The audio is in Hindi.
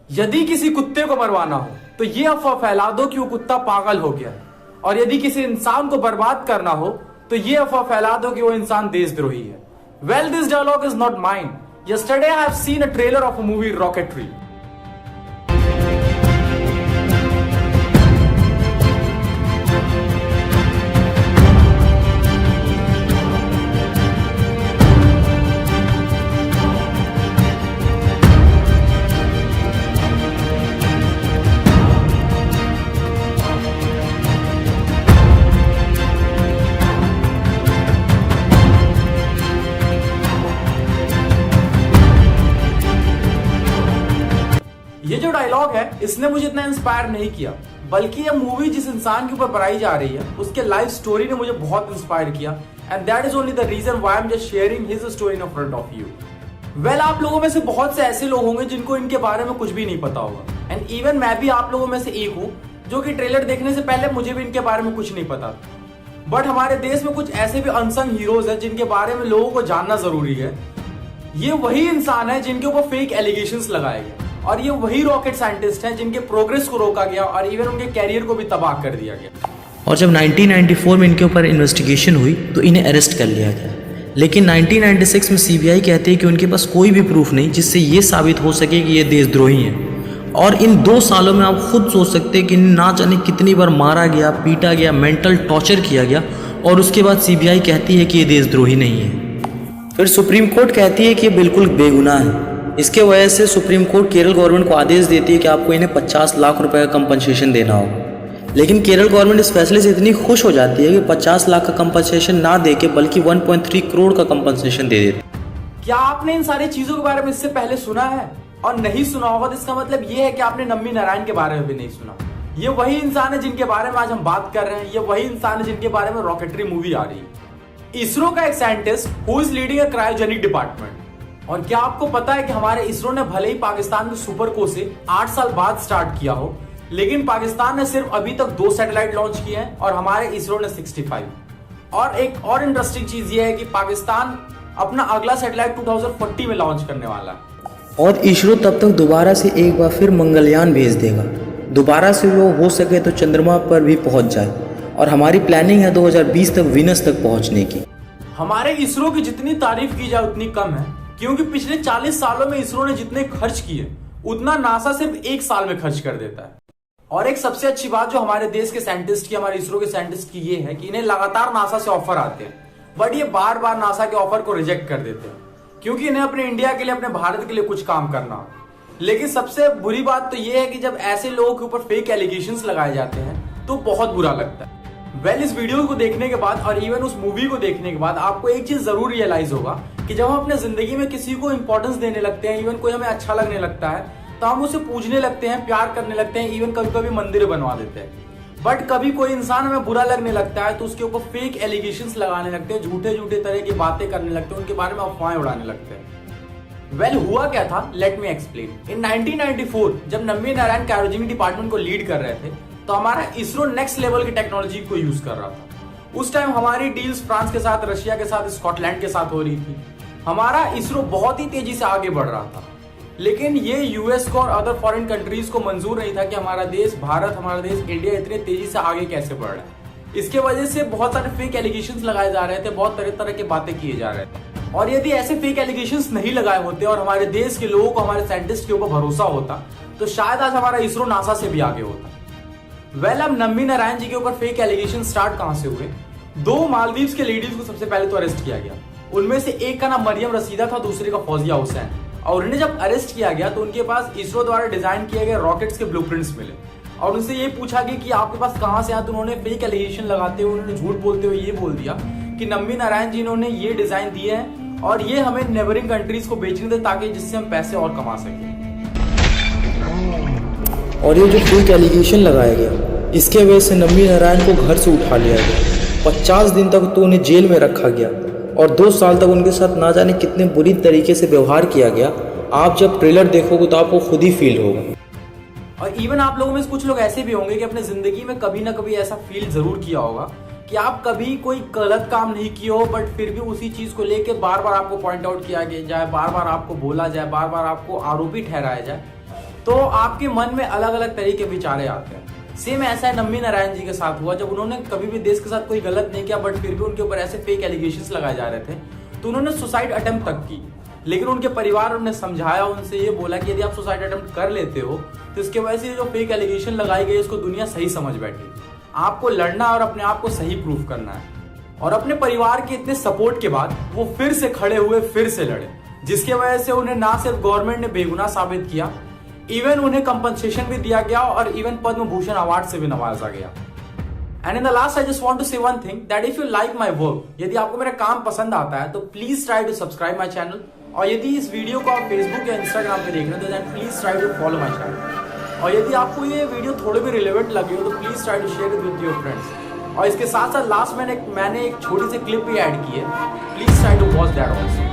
यदि किसी कुत्ते को मरवाना हो तो ये अफवाह फैला दो कि वो कुत्ता पागल हो गया है, और यदि किसी इंसान को बर्बाद करना हो तो ये अफवाह फैला दो कि वो इंसान देशद्रोही है। Well, this dialogue is not mine. Yesterday I have seen a trailer of a movie Rocketry. ये जो डायलॉग है इसने मुझे इतना इंस्पायर नहीं किया, बल्कि ये मूवी जिस इंसान के ऊपर बनाई जा रही है उसके लाइफ स्टोरी ने मुझे बहुत इंस्पायर किया, and that is only the reason why I am just sharing his story in front of you. Well, आप लोगों में से बहुत से ऐसे लोग होंगे जिनको इनके बारे में कुछ भी नहीं पता होगा, एंड इवन मैं भी आप लोगों में से एक हूँ जो कि ट्रेलर देखने से पहले मुझे भी इनके बारे में कुछ नहीं पता था। बट हमारे देश में कुछ ऐसे भी अनसंग हीरोज हैं जिनके बारे में लोगों को जानना जरूरी है। ये वही इंसान है जिनके ऊपर फेक एलिगेशंस लगाए गए, और ये वही रॉकेट साइंटिस्ट हैं जिनके प्रोग्रेस को रोका गया और इवन उनके कैरियर को भी तबाह कर दिया गया। और जब 1994 में इनके ऊपर इन्वेस्टिगेशन हुई तो इन्हें अरेस्ट कर लिया गया, लेकिन 1996 में सीबीआई कहती है कि उनके पास कोई भी प्रूफ नहीं जिससे ये साबित हो सके कि ये देशद्रोही हैं। और इन 2 सालों में आप खुद सोच सकते हैं कि ना जाने कितनी बार मारा गया, पीटा गया, मेंटल टॉर्चर किया गया, और उसके बाद सीबीआई कहती है कि ये देशद्रोही नहीं है। फिर सुप्रीम कोर्ट कहती है कि ये बिल्कुल बेगुनाह है। इसके वजह से सुप्रीम कोर्ट केरल गवर्नमेंट को आदेश देती है कि आपको इन्हें 50 लाख रुपए का कंपनसेशन देना होगा। लेकिन केरल गवर्नमेंट इस फैसले से इतनी खुश हो जाती है कि 50 लाख का कंपनसेशन ना दे के बल्कि 1.3 करोड़ का कंपनसेशन दे देती है। क्या आपने इन सारी चीजों के बारे में इससे पहले सुना है? और नहीं सुना होगा तो इसका मतलब ये है कि आपने नम्मी नारायण के बारे में भी नहीं सुना। ये वही इंसान है जिनके बारे में आज हम बात कर रहे हैं। ये वही इंसान है जिनके बारे में रॉकेटरी मूवी आ रही है। इसरो का एक scientist who is leading a cryogenic department. और क्या आपको पता है कि हमारे इसरो ने भले ही पाकिस्तान के सुपर को से 8 साल बाद स्टार्ट किया हो, लेकिन पाकिस्तान ने सिर्फ अभी तक 2 सैटेलाइट लॉन्च किए हैं और हमारे इसरो ने 65। और एक और इंटरेस्टिंग चीज ये है कि पाकिस्तान अपना अगला सैटेलाइट 2040 में लॉन्च करने वाला है। और इसरो तब तक दोबारा से एक बार फिर मंगलयान भेज देगा। दोबारा से वो हो सके तो चंद्रमा पर भी पहुंच जाए, और हमारी प्लानिंग है 2020 तक वीनस तक पहुंचने की। हमारे इसरो की जितनी तारीफ की जाए उतनी कम है, क्योंकि पिछले 40 सालों में इसरो ने जितने खर्च किए उतना नासा सिर्फ 1 साल में खर्च कर देता है। और एक सबसे अच्छी बात जो हमारे देश के साइंटिस्ट की, हमारे इसरो के साइंटिस्ट की ये है कि इन्हें लगातार नासा से ऑफर आते हैं, बट ये बार बार नासा के ऑफर को रिजेक्ट कर देते हैं, क्योंकि इन्हें अपने इंडिया के लिए, अपने भारत के लिए कुछ काम करना हो। लेकिन सबसे बुरी बात तो ये है कि जब ऐसे लोगों के ऊपर फेक एलिगेशंस लगाए जाते हैं तो बहुत बुरा लगता है। वेल, इस वीडियो को देखने के बाद और इवन उस मूवी को देखने के बाद आपको एक चीज जरूर रियलाइज होगा कि जब हम अपने जिंदगी में किसी को इंपॉर्टेंस देने लगते हैं, इवन कोई हमें अच्छा लगने लगता है, तो हम उसे पूजने लगते हैं, प्यार करने लगते हैं, इवन कभी कभी मंदिर बनवा देते हैं। बट कभी कोई इंसान हमें बुरा लगने लगता है तो उसके ऊपर फेक एलिगेशंस लगाने लगते हैं, झूठे झूठे तरह की बातें करने लगते हैं, उनके बारे में अफवाहें उड़ाने लगते हैं। वेल, हुआ क्या था, लेट मी एक्सप्लेन। इन 1994 जब नम्मी नारायण क्रायोजेनिक डिपार्टमेंट को लीड कर रहे थे तो हमारा इसरो नेक्स्ट लेवल की टेक्नोलॉजी को यूज कर रहा था। उस टाइम हमारी डील्स फ्रांस के साथ, रशिया के साथ, स्कॉटलैंड के साथ हो रही थी। हमारा इसरो बहुत ही तेजी से आगे बढ़ रहा था, लेकिन ये यूएस को और अदर फॉरेन कंट्रीज को मंजूर नहीं था कि हमारा देश भारत, हमारा देश इंडिया इतने तेजी से आगे कैसे बढ़ रहा है। इसके वजह से बहुत सारे फेक एलिगेशंस लगाए जा रहे थे, बहुत तरह तरह की बातें किए जा रहे थे। और यदि ऐसे फेक एलिगेशंस नहीं लगाए होते और हमारे देश के लोगों को, हमारे साइंटिस्ट के ऊपर भरोसा होता, तो शायद आज हमारा इसरो नासा से भी आगे होता। वेल, अब नम्मी नारायण जी के ऊपर फेक एलिगेशन स्टार्ट कहां से हुए? 2 मालदीव्स के लेडीज को सबसे पहले तो अरेस्ट किया गया। उनमें से एक का नाम मरियम रसीदा था, दूसरे का फौजिया हुसैन। और उन्हें जब अरेस्ट किया गया तो उनके पास इसरो द्वारा डिजाइन किए गए रॉकेट्स के ब्लूप्रिंट्स मिले, और उनसे ये पूछा गया कि आपके पास कहां से आया। तो उन्होंने फेक एलिगेशन लगाते हुए, उन्होंने झूठ बोलते हुए ये बोल दिया कि नम्मी नारायण जी इन्होंने ये डिजाइन दिए हैं और ये हमें नेबरिंग कंट्रीज को बेचने थे ताकि जिससे हम पैसे और कमा सकें। और ये जो फेक एलिगेशन लगाया गया, इसके वजह से नम्मी नारायण को घर से उठा लिया गया। 50 दिन तक तो उन्हें जेल में रखा गया, और 2 साल तक उनके साथ ना जाने कितने बुरी तरीके से व्यवहार किया गया। आप जब ट्रेलर देखोगे तो आपको खुद ही फील होगा। और इवन आप लोगों में से कुछ लोग ऐसे भी होंगे कि अपने जिंदगी में कभी ना कभी ऐसा फील जरूर किया होगा कि आप कभी कोई गलत काम नहीं किए हो, बट फिर भी उसी चीज को लेके बार बार आपको पॉइंट आउट किया जाए, बार बार आपको बोला जाए, बार बार आपको आरोपी ठहराया जाए। तो आपके मन में अलग अलग तरह के विचारे आते हैं। सेम ऐसा है नम्मी नारायण जी के साथ हुआ, जब उन्होंने कभी भी देश के साथ कोई गलत नहीं किया बट फिर भी उनके ऊपर ऐसे फेक एलिगेशंस लगाए जा रहे थे, तो उन्होंने सुसाइड अटेम्प्ट तक की। लेकिन उनके परिवार ने समझाया, उनसे ये बोला कि यदि आप सुसाइड अटेम्प्ट कर लेते हो तो इसके वजह से जो फेक एलिगेशन लगाई गई इसको दुनिया सही समझ बैठी। आपको लड़ना और अपने आप को सही प्रूव करना है। और अपने परिवार के इतने सपोर्ट के बाद वो फिर से खड़े हुए, फिर से लड़े, जिसके वजह से उन्हें ना सिर्फ गवर्नमेंट ने बेगुनाह साबित किया, इवन उन्हें कंपनसेशन भी दिया गया और इवन पद्म भूषण अवार्ड से भी नवाजा गया। And in the last I just want to say one thing that if you like my work, यदि आपको मेरा काम पसंद आता है तो please try to subscribe my channel. और यदि इस वीडियो को आप फेसबुक या इंस्टाग्राम पे देख रहे हो तो then please try to follow my channel. और यदि आपको ये वीडियो थोड़े भी रिलेवेंट लगे हो तो please try to share it with your friends. और इसके साथ साथ लास्ट मैंने एक छोटी सी क्लिप भी ऐड की है, please try to watch that also.